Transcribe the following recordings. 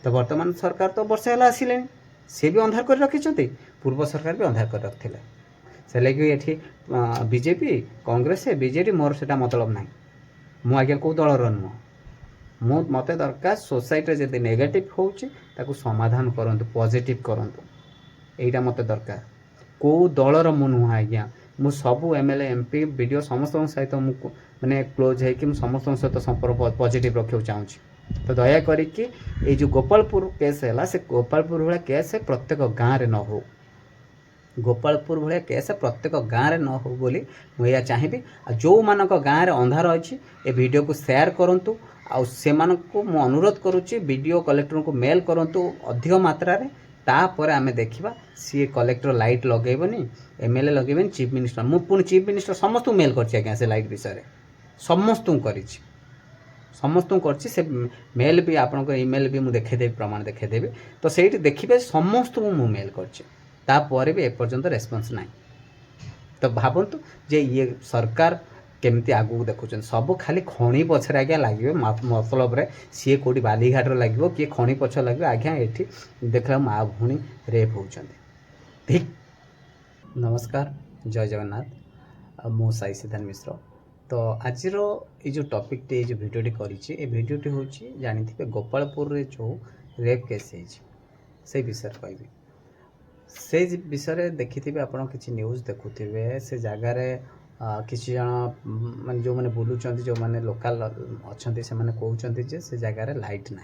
तो वर्तमान सरकार तो वर्षे है आसिले सी भी अंधार कर रखी पूर्व सरकार भी अंधार कर रखी से लगे ये बीजेपी कांग्रेस बीजेडी मोर से मतलब ना मु आज्ञा कौ दलर नुह मत दरकार सोसाइटी जब नेगेटिव हो समाधान करूँ पॉजिटिव करूँ यहीटा मत दरकार कौ दलर मु नुह आज्ञा मु सबू एमएलए एमपी वीडियो समस्त सहित माने क्लोज है कि समस्त सहित संपर्क पॉजिटिव रखा चाहूँगी तो दया करिकी ये जो गोपालपुर केस है से गोपालपुर भाया केस प्रत्येक गाँव में न हो गोपालपुर भाया केस प्रत्येक गाँव में न हो बोली मुझे चाहिए जो मान गाँव में अंधार अच्छी ए वीडियो को शेयर करूँ से मु अनुरोध करुच्ची वीडियो कलेक्टर को मेल करूँ अधिक मात्रा तापर आम देखा सी कलेक्टर लाइट लगेबनी एमएलए लगेबनी चीफ मिनिस्टर मु पुणी चीफ मिनिस्टर समस्त मेल कर से लाइट विषय समस्त कर मेल भी आपण इमेल भी मुझे देखेदेवी प्रमाण देखेदेवी तो से देखिए समस्त मु मेल कर भी एपर्यंत रेस्पॉन्स ना तो भावतु जे ये सरकार केमती आगू देखुं सब खाली खणी पछरे आज्ञा लगे मतलब रे सी कौटी बालीघाट लगे किए खणी पछ लगे आज्ञा ये देखला माँ भूणी रेप होती ठीक। नमस्कार जय जगन्नाथ मो साई सिद्धांत मिश्र तो आज ये जो टॉपिक टे जो वीडियोटी करी वीडियोटी हूँ जानी गोपालपुर रे जो रेप केस से विषय कहबी से विषय देखी आपड़ किसी न्यूज़ देखुवे से जगार किसी जन मान जो मैंने बुलूँ जो मैंने लोकल अच्छा से मैंने कहते से जगार लाइट ना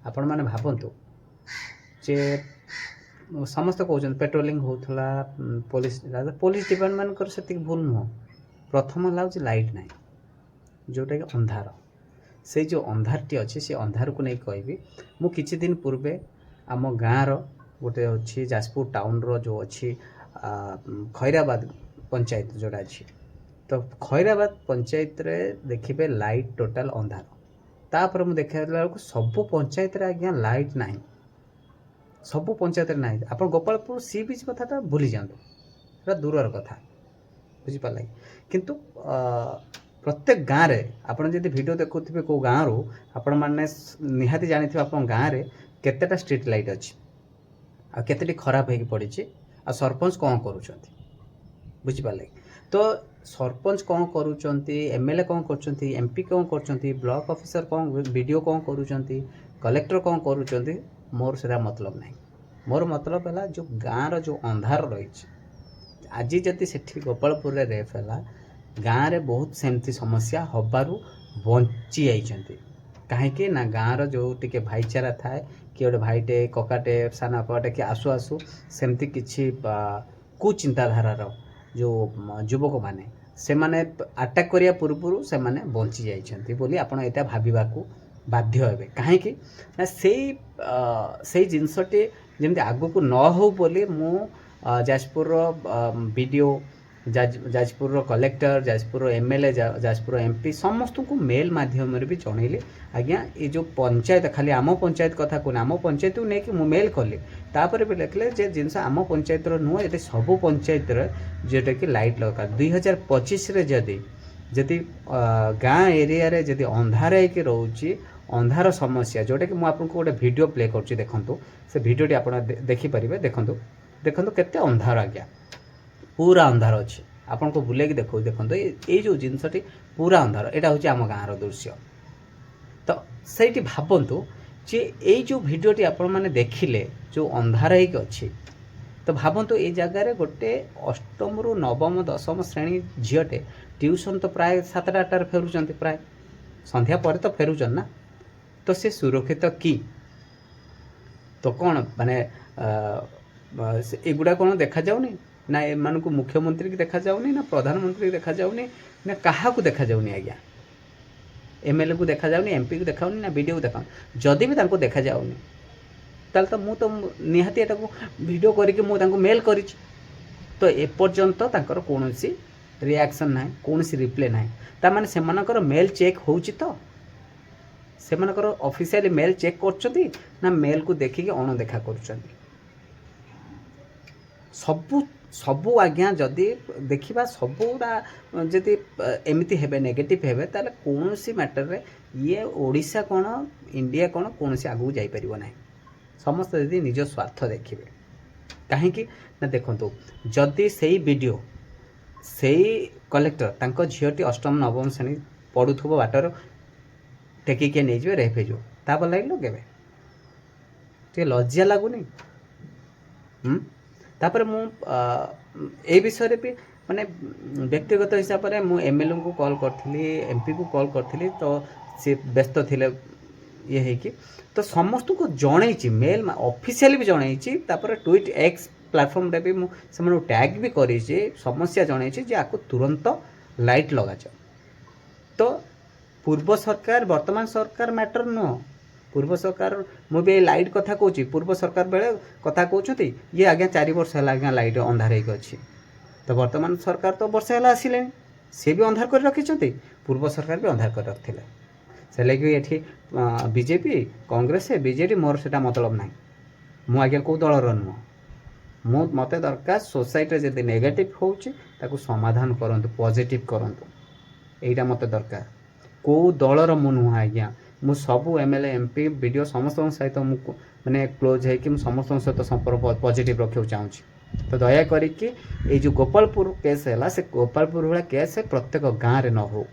आपण मैंने भावतु जे समस्त कहते पेट्रोलिंग होता पुलिस पुलिस डिपार्टमेंट से भूल नुह प्रथम है लाइट ना जोटा कि अंधार से जो अंधारटी अच्छी से अंधार को नहीं कहबी मु किछि दिन पूर्वे आम गाँव गोटे अच्छी जाजपुर टाउन रो जो अच्छी खैराबाद पंचायत जोड़ा अच्छी तो खैराबाद पंचायत रे देखिए लाइट टोटाल अंधार तापर मुझे देखा बेलू सबू पंचायत रे आज्ञा लाइट ना सबू पंचायत ना आप गोपालपुर सी बीच कथा भूली जातु दूर कथा बुझीपारे किंतु प्रत्येक गाँव में आपड़ जब वीडियो देखुवे कौ गाँव रू आपण मैंने निहाती जानी आप गाँव में केतेटा स्ट्रीट लाइट अच्छी आ केतेटी खराब हो पड़ी आ सरपंच कौन करुँच बुझीपारे तो सरपंच कौन करुँच एमएलए कौन कर एमपी कौन कर ब्लॉक ऑफिसर कौन वीडियो कौन करुँच कलेक्टर कौन करुँच मोर से मतलब ना मोर मतलब है जो गाँव रो जो अंधार रही आज जदि से गोपालपुर रे रेप है गाँव में बहुत सेमती समस्या हबारू बंची जाइछंती कहीं ना गाँव जो टिके भाईचारा थाए कि गोटे भाईटे ककाटे सानापाटे कि आसु आसु सेमती किछि कुचिंताधारार जो युवक मैंने से माने अटैक करिया पूर्व से माने बंची जाइछंती बोली आपण एटा भाबिबाकू बाध्य हेबे कहीं ना से जिनसटी जमी आगू को न हो बोली मु Jajpur video Jajpur collector Jajpur MLA Jajpur MP समस्त को मेल माध्यम भी जनइली आज्ञा ये जो पंचायत खाली आम पंचायत कथा कहूँ आम पंचायत को लेकिन मुझे मेल कली तापर भी लिखले जे जिनस आम पंचायत नुह ये सबू पंचायत जोटा कि लाइट लगा 2025 जदि गाँ एरिया रे जदि अंधार होकर रोचे अंधार समस्या जोटा कि मुझे गोटे वीडियो प्ले कर देखूँ से वीडियोटी आप देखिपारे देखूँ देखूँ केते अंधार आज्ञा पूरा अंधार अच्छी आपन को बुले देखो देखो ये जो जिनसटी पूरा अंधार यहाँ हूँ आम गाँव दृश्य तो सही भावतु जे ये जो भिडियोटी आपण मैंने देखिले जो अंधार होगी अच्छी तो भावतु ये जगार गोटे अष्टम रु नवम दशम श्रेणी झीटे ट्यूशन तो प्राय 7-8 फेरुंट प्राय संध्या पर तो फेरुचन ना तो से सुरक्षित कि तो कौन माने एगुड़ा कौन देखा जाऊनी ना एमान को मुख्यमंत्री की देखा जाऊनी ना प्रधानमंत्री की देखा जाऊनी ना क्या देखा जाऊनी आज्ञा एमएलए को देखा जाऊनी एमपी को देखा ना वीडियो को देखा जदि भी तांको देखा जाऊनी ताल तो मु तो निहाती एटा को वीडियो करके मु तांको मेल करी तो एपर्यंत तांकर कोनोसी रिएक्शन ना कोनोसी रिप्लाई ना ता माने सेमानकर मेल चेक होउची तो सेमानकर ऑफिशियली मेल चेक करछथि ना मेल को देखि के अण देखा करछथि सबू ସବୁ ଆଜ୍ଞା ଯଦି ଦେଖିବା ସବୁଗୁଡ଼ା ଯଦି ଏମିତି ହେବେ ନେଗେଟିଭ୍ ହେବେ ତାହେଲେ କୌଣସି ମ୍ୟାଟରରେ ଇଏ ଓଡ଼ିଶା କ'ଣ ଇଣ୍ଡିଆ କ'ଣ କୌଣସି ଆଗକୁ ଯାଇପାରିବ ନାହିଁ। ସମସ୍ତେ ଯଦି ନିଜ ସ୍ୱାର୍ଥ ଦେଖିବେ କାହିଁକି ନା ଦେଖନ୍ତୁ ଯଦି ସେଇ ଭିଡ଼ିଓ ସେଇ କଲେକ୍ଟର ତାଙ୍କ ଝିଅଟି ଅଷ୍ଟମ ନବମ ଶ୍ରେଣୀ ପଢ଼ୁଥିବ ବାଟରେ ଟେକିକି ନେଇଯିବେ ରେପ୍ ହେଇଯିବ ତାପରେ ଲାଗିଲ କେବେ ଟିକେ ଲଜ୍ଜା ଲାଗୁନି? ତାପରେ ମୁଁ ଏ ବିଷୟରେ ବି ମାନେ ବ୍ୟକ୍ତିଗତ ହିସାବରେ ମୁଁ ଏମ୍ଏଲ୍ଏଙ୍କୁ କଲ୍ କରିଥିଲି ଏମ୍ପିକୁ କଲ୍ କରିଥିଲି ତ ସେ ବ୍ୟସ୍ତ ଥିଲେ ଇଏ ହେଇକି ତ ସମସ୍ତଙ୍କୁ ଜଣେଇଛି ମେଲ୍ ଅଫିସିଆଲି ବି ଜଣେଇଛି ତାପରେ ଟ୍ୱିଟ୍ ଏକ୍ସ ପ୍ଲାଟଫର୍ମରେ ବି ମୁଁ ସେମାନଙ୍କୁ ଟ୍ୟାଗ୍ ବି କରିଛି ସମସ୍ୟା ଜଣେଇଛି ଯେ ଆକୁ ତୁରନ୍ତ ଲାଇଟ୍ ଲଗାଯାଉ। ତ ପୂର୍ବ ସରକାର ବର୍ତ୍ତମାନ ସରକାର ମ୍ୟାଟର ନୁହଁ ପୂର୍ବ ସରକାର ମୁଁ ବି ଏଇ ଲାଇଟ୍ କଥା କହୁଛି ପୂର୍ବ ସରକାର ବେଳେ କଥା କହୁଛନ୍ତି ଇଏ ଆଜ୍ଞା 4 ବର୍ଷ ହେଲା ଆଜ୍ଞା ଲାଇଟ୍ ଅନ୍ଧାର ହେଇକି ଅଛି ତ ବର୍ତ୍ତମାନ ସରକାର ତ ବର୍ଷେ ହେଲା ଆସିଲେଣି ସେ ବି ଅନ୍ଧାର କରି ରଖିଛନ୍ତି ପୂର୍ବ ସରକାର ବି ଅନ୍ଧାର କରି ରଖିଥିଲେ ସେ ଲାଗି ଏଠି ବିଜେପି କଂଗ୍ରେସ ବିଜେଡ଼ି ମୋର ସେଇଟା ମତଲବ ନାହିଁ ମୁଁ ଆଜ୍ଞା କେଉଁ ଦଳର ନୁହଁ ମୋତେ ଦରକାର ସୋସାଇଟିରେ ଯଦି ନେଗେଟିଭ୍ ହେଉଛି ତାକୁ ସମାଧାନ କରନ୍ତୁ ପଜିଟିଭ୍ କରନ୍ତୁ ଏଇଟା ମୋତେ ଦରକାର କେଉଁ ଦଳର ମୁଁ ନୁହଁ ଆଜ୍ଞା ମୁଁ ସବୁ ଏମ୍ଏଲ୍ଏ ଏମ୍ପି ବିଡ଼ିଓ ସମସ୍ତଙ୍କ ସହିତ ମୁଁ ମାନେ କ୍ଲୋଜ୍ ହେଇକି ମୁଁ ସମସ୍ତଙ୍କ ସହିତ ସମ୍ପର୍କ ପଜିଟିଭ୍ ରଖିବାକୁ ଚାହୁଁଛି ତ ଦୟାକରିକି ଏଇ ଯେଉଁ ଗୋପାଳପୁର କେସ୍ ହେଲା ସେ ଗୋପାଳପୁର ଭଳିଆ କେସ୍ ପ୍ରତ୍ୟେକ ଗାଁରେ ନ ହେଉ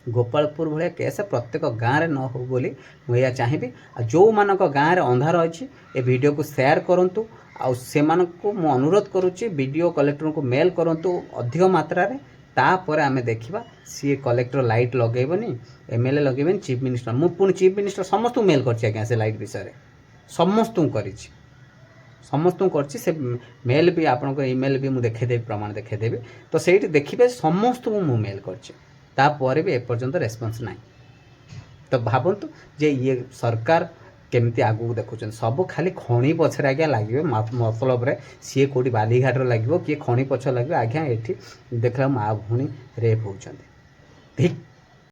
ଗୋପାଳପୁର ଭଳିଆ କେସ୍ ପ୍ରତ୍ୟେକ ଗାଁରେ ନ ହେଉ ବୋଲି ମୁଁ ଏହା ଚାହିଁବି ଆଉ ଯେଉଁମାନଙ୍କ ଗାଁରେ ଅନ୍ଧାର ଅଛି ଏ ଭିଡ଼ିଓକୁ ସେୟାର କରନ୍ତୁ ଆଉ ସେମାନଙ୍କୁ ମୁଁ ଅନୁରୋଧ କରୁଛି ବିଡ଼ିଓ କଲେକ୍ଟରଙ୍କୁ ମେଲ୍ କରନ୍ତୁ ଅଧିକ ମାତ୍ରାରେ ତାପରେ ଆମେ ଦେଖିବା ସିଏ କଲେକ୍ଟର ଲାଇଟ୍ ଲଗାଇବନି ଏମ୍ଏଲ୍ଏ ଲଗାଇବନି ଚିଫ୍ ମିନିଷ୍ଟର ମୁଁ ପୁଣି ଚିଫ୍ ମିନିଷ୍ଟର ସମସ୍ତଙ୍କୁ ମେଲ୍ କରିଛି ଆଜ୍ଞା ସେ ଲାଇଟ୍ ବିଷୟରେ ସମସ୍ତଙ୍କୁ କରିଛି ସେ ମେଲ୍ ବି ଆପଣଙ୍କ ଇମେଲ୍ ବି ମୁଁ ଦେଖେଇଦେବି ପ୍ରମାଣ ଦେଖେଇଦେବି ତ ସେଇଠି ଦେଖିବେ ସମସ୍ତଙ୍କୁ ମୁଁ ମେଲ୍ କରିଛି ତାପରେ ବି ଏପର୍ଯ୍ୟନ୍ତ ରେସ୍ପନ୍ସ ନାହିଁ ତ ଭାବନ୍ତୁ ଯେ ଇଏ ସରକାର କେମିତି ଆଗକୁ ଦେଖୁଛନ୍ତି ସବୁ ଖାଲି ଖଣି ପଛରେ ଆଜ୍ଞା ଲାଗିବେ ମତଲବରେ ସିଏ କେଉଁଠି ବାଲିଘାଟରେ ଲାଗିବ କିଏ ଖଣି ପଛ ଲାଗିବ ଆଜ୍ଞା ଏଠି ଦେଖିଲା ମା ଭଉଣୀ ରେପ୍ ହେଉଛନ୍ତି ଠିକ୍